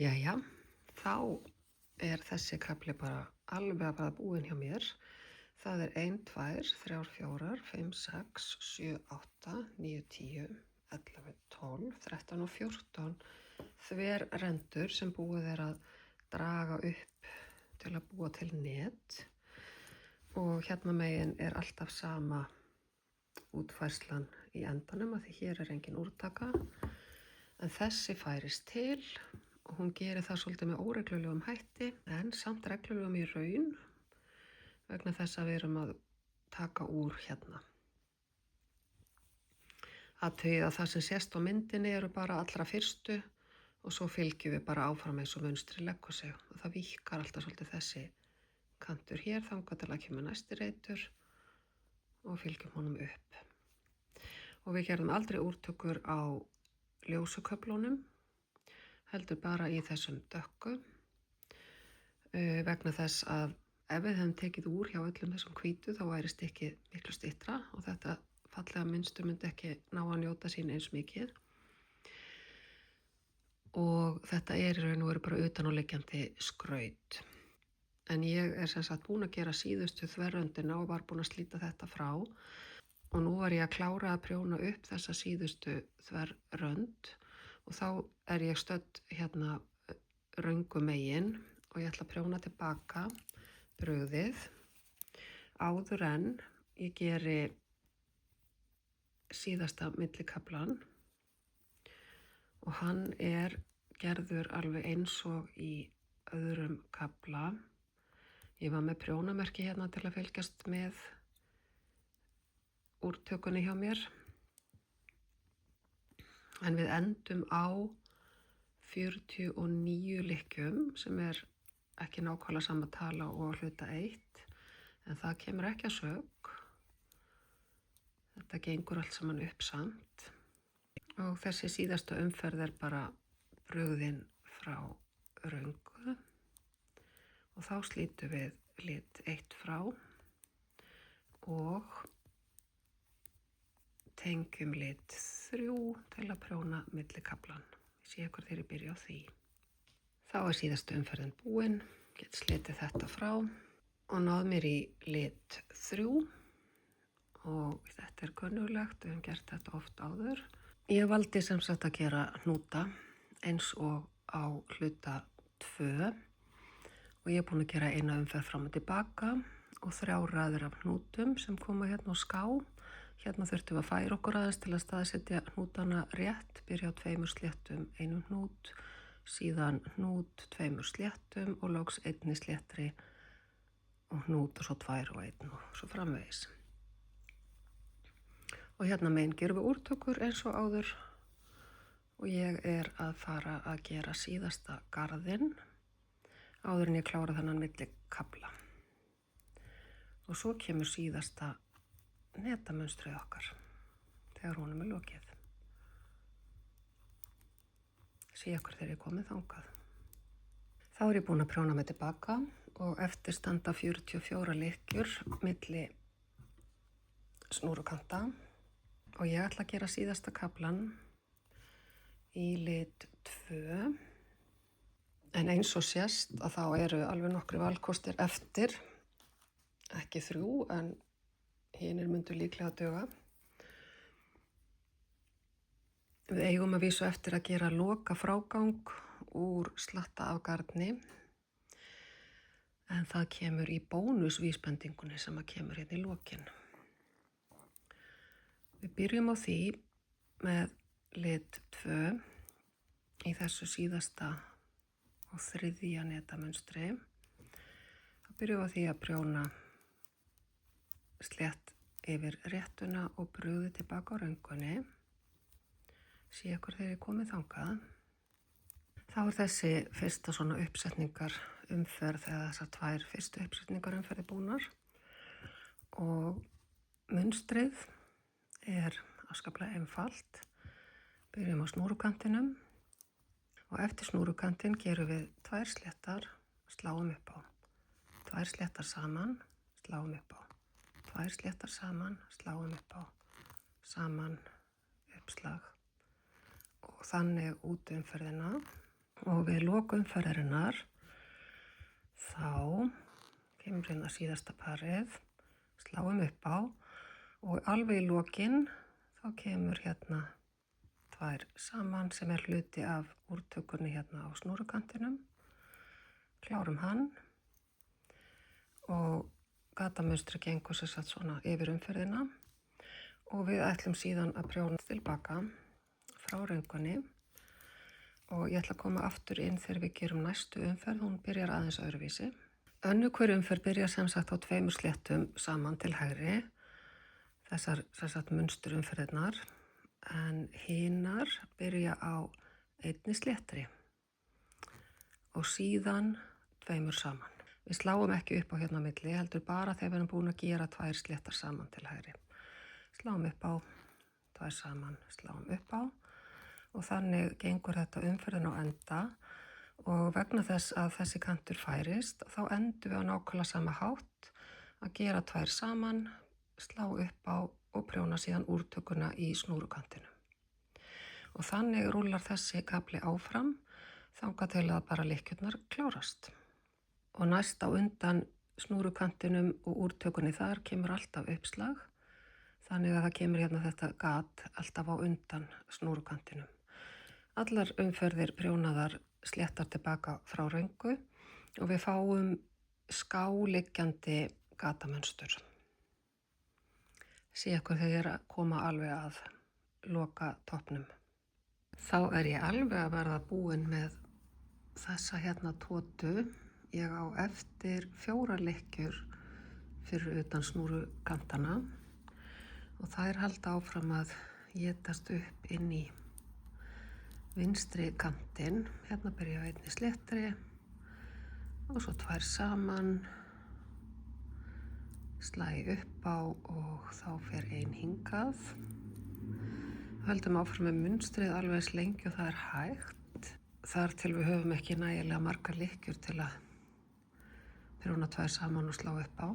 Jæja, þá er þessi kafli bara alveg að bara búinn hjá mér. Það er 1, 2, 3, 4, 5, 6, 7, 8, 9, 10, 11, 12, 13 og 14 þverrendur sem búið er að draga upp til að búa til net. Og hérna megin er alltaf sama útfærslan í endanum af því hér er engin úrtaka. En þessi færist til og hún gerir það svolítið með óreglulegum hætti en samt reglulegum í raun vegna þess að við erum að taka úr hérna. Athugið að það sem sést á myndinni eru bara allra fyrstu og svo fylgjum við bara áfram eins og munstri leggur sig og það víkkar alltaf svolítið þessi kantur hér þangað til að kemur næsti reitur og fylgjum honum upp. Og við gerðum aldrei úrtökur á ljósuköflunum, heldur bara í þessum dökku vegna þess að ef við hefum tekið úr hjá öllum þessum hvítu þá væri stykkið miklu styttra og þetta fallega mynstur myndi ekki ná að njóta sín eins mikið. Og þetta er í raun og veru bara utanáliggjandi skraut. En ég er sem sagt búin að gera síðustu þverröndina og var búin að slíta þetta frá. Og nú var ég að klára að prjóna upp þessa síðustu þverrönd og þá er ég stödd hérna röngu megin og ég ætla að prjóna tilbaka brugðið áður en ég geri síðasta millikaflan og hann er gerður alveg eins og í öðrum kafla. Ég var með prjónamerki hérna til að fylgjast með úrtökunni hjá mér. En við endum á 49 lykkjum sem er ekki nákvæmlega sama tala og hluta 1. En það kemur ekki að sök. Þetta gengur allt saman upp samt. Og þessi síðasta umferð er bara brugðin frá röngu. Og þá slítum við lit 1 frá og tengjum lit 3 til að prjóna millikaflan. Ég sé ykkur þegar ég byrja á því. Þá er síðasta umferðin búin, get slitið þetta frá og náð mér í lit 3 og þetta er kunnulegt, við höfum gert þetta oft áður. Ég valdi sem sagt að gera hnúta eins og á hluta 2 og ég er búin að gera eina umferð fram og tilbaka og 3 raðir af hnútum sem koma hérna á ská. Hérna þurftum við að færa okkur aðeins til að staðsetja hnútana rétt, byrja á 2 sléttum, 1 hnút, síðan hnút, 2 sléttum og loks 1 sléttri og hnút og svo 2 og 1 og svo framvegis. Og hérna megin gerum við úrtökur eins og áður og ég er að fara að gera síðasta garðinn áður en ég klára þennan millikafla. Og svo kemur síðasta netamunstrið okkar þegar honum er lokið. Sé ykkur þegar ég komið þangað. Þá er ég búin að prjóna mig tilbaka og eftir standa 44 lykkjur milli snúrukanta og ég ætla að gera síðasta kaflan í lit 2. En eins og sést að þá eru alveg nokkri valkostir eftir, ekki 3 en hinir myndu líklega að duga. Við eigum að vísu eftir að gera loka frágang úr slatta af garni en það kemur í bónusvísbendingunni sem að kemur hérna í lokin. Við byrjum á því með lit 2 í þessu síðasta og 3. netamunstri. Þá byrjum við á því að prjóna slétt yfir réttuna og brugði tilbaka á röngunni. Sé ykkur þegar ég komið þangað. Þá er þessi fyrsta svona uppsetningar umferð eða þessar 2 fyrstu uppsetningar umferði búnar og munstrið er afskaplega einfalt. Byrjum á snúrukantinum og eftir snúrukantinn gerum við 2 sléttar, sláum upp á. 2 sléttar saman, sláum upp á. 2 sléttar saman, sláum upp á, saman, uppslag og þannig út umferðina og við lok umferðarinnar þá kemur hérna síðasta parið, sláum upp á og alveg í lokin þá kemur hérna tvær saman sem er hluti af úrtökunni hérna á snúrukantinum, klárum hann og gatamönstri gengur sem sagt svona yfir umferðina og við ætlum síðan að prjóna tilbaka frá röngunni og ég ætla að koma aftur inn þegar við gerum næstu umferð, hún byrjar aðeins öðruvísi. Önnur hver umferð byrjar sem sagt á 2 sléttum saman til hægri, þessar sem sagt munsturumferðirnar, en hinar byrja á 1 sléttri og síðan 2 saman. Við sláum ekki upp á hérna á milli, heldur bara þegar við erum búin að gera 2 sléttar saman til hægri. Sláum upp á, 2 saman, sláum upp á og þannig gengur þetta umferðin á enda og vegna þess að þessi kantur færist þá endum við á nákvæmlega sama hátt að gera 2 saman, slá upp á og prjóna síðan úrtökuna í snúrukantinu. Og þannig rúlar þessi kafli áfram þangað til að bara lykkjurnar klárast. Og næst á undan snúrukantinum og úrtökunni þar kemur alltaf uppslag, þannig að það kemur hérna þetta gat alltaf á undan snúrukantinum. Allar umferðir prjónaðar sléttar tilbaka frá röngu og við fáum skáliggjandi gatamönstur. Sé ykkur þegar ég er að koma alveg að loka toppnum. Þá er ég alveg að verða búin með þessa hérna tótu. Ég á eftir 4 lykkjur fyrir utan snúrukantana og þær halda áfram að étast upp inn í vinstri kantinn. Hérna byrja á 1 sléttri og svo 2 saman, slæ upp á og þá fer 1 hingað. Höldum áfram með munstrið alveg eins lengi og það er hægt. Þar til við höfum ekki nægilega margar lykkjur til að prjóna 2 saman og slá upp á.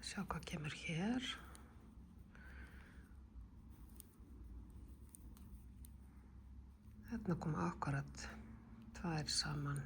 Sjá hvað kemur hér. Hérna koma akkurat 2 saman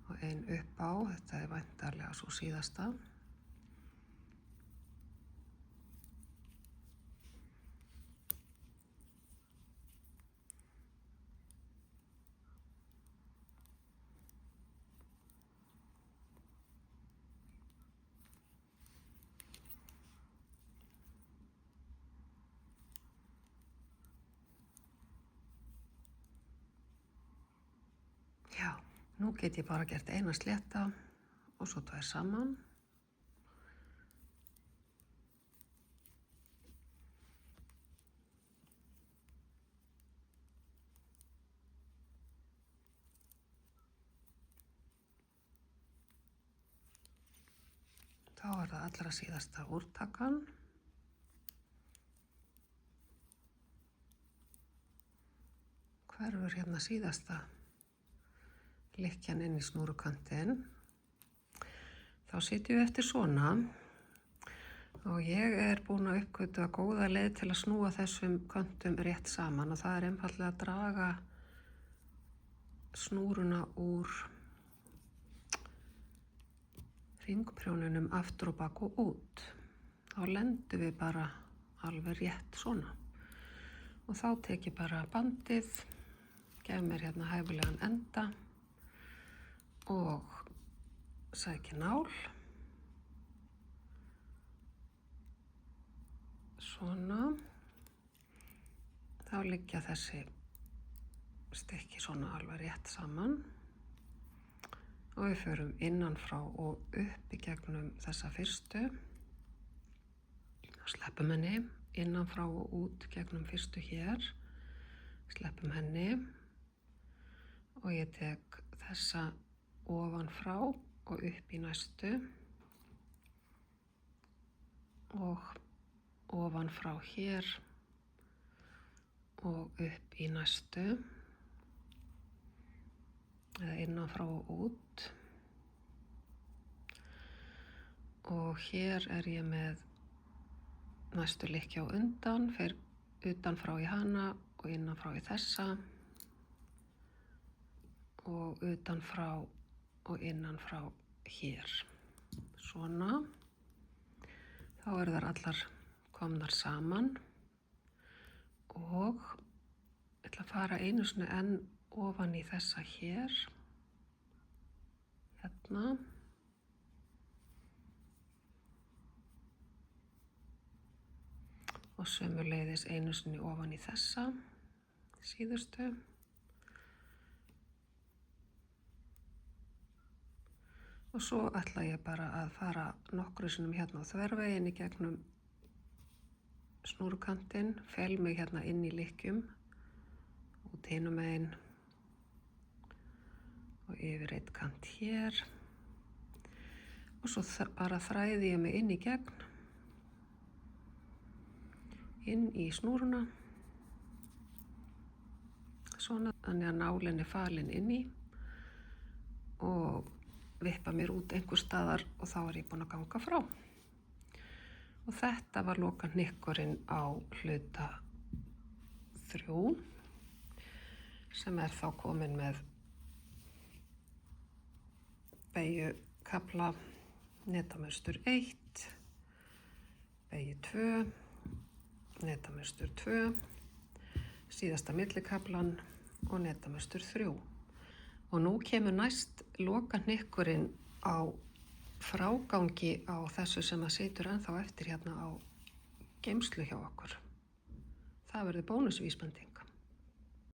og 1 upp á. Þetta er væntanlega sú síðasta. Já, nú get ég bara gert 1 slétta og svo 2 saman. Þá er það allra síðasta úrtakan. Hverfur hérna síðasta lykkjan inn í snúrukantinn. Þá sitjum við eftir svona og ég er búin að uppgötva góða leið til að snúa þessum kantum rétt saman og það er einfaldlega að draga snúruna úr hringprjónunum aftur og bak og út. Þá lendum við bara alveg rétt svona. Og þá tek ég bara bandið, gef mér hérna hæfilegan enda og sæki nál. Svona. Þá liggja þessi stykki svona alveg rétt saman. Og við förum innan frá og upp í gegnum þessa fyrstu. Sleppum henni innan frá og út gegnum fyrstu hér. Sleppum henni og ég tek þessa ofan frá og upp í næstu og ofan frá hér og upp í næstu. Eða innan frá og út. og hér er ég með næstu lykkju á undan, fer utan frá í hana og innan frá í þessa og utan frá og innan frá hér. Svona. Þá eru þær allar komnar saman og ég ætla að fara einu sinni enn ofan í þessa hér. Hérna. Og sömuleiðis einu sinni ofan í þessa síðustu. Og svo ætla ég bara að fara nokkru sinnum hérna á þverveginn í gegnum snúrukantinn, fel mig hérna inn í lykkjum, út hinum megin og yfir einn kant hér. Og svo bara þræði ég mig inn í gegn, inn í snúruna, svona, þannig að nálin er falin inn í og vippa mér út einhver staðar og þá er ég búin að ganga frá. Og þetta var lokahnykkurinn á hluta 3 sem er þá komin með beygjukafla, netamynstur 1, beygju 2, netamynstur 2, síðasta millikaflan og netamynstur 3. Og nú kemur næst lokahnykkurinn á frágangi á þessu sem að situr ennþá eftir hérna á geymslu hjá okkur. Það verður bónusvísbending.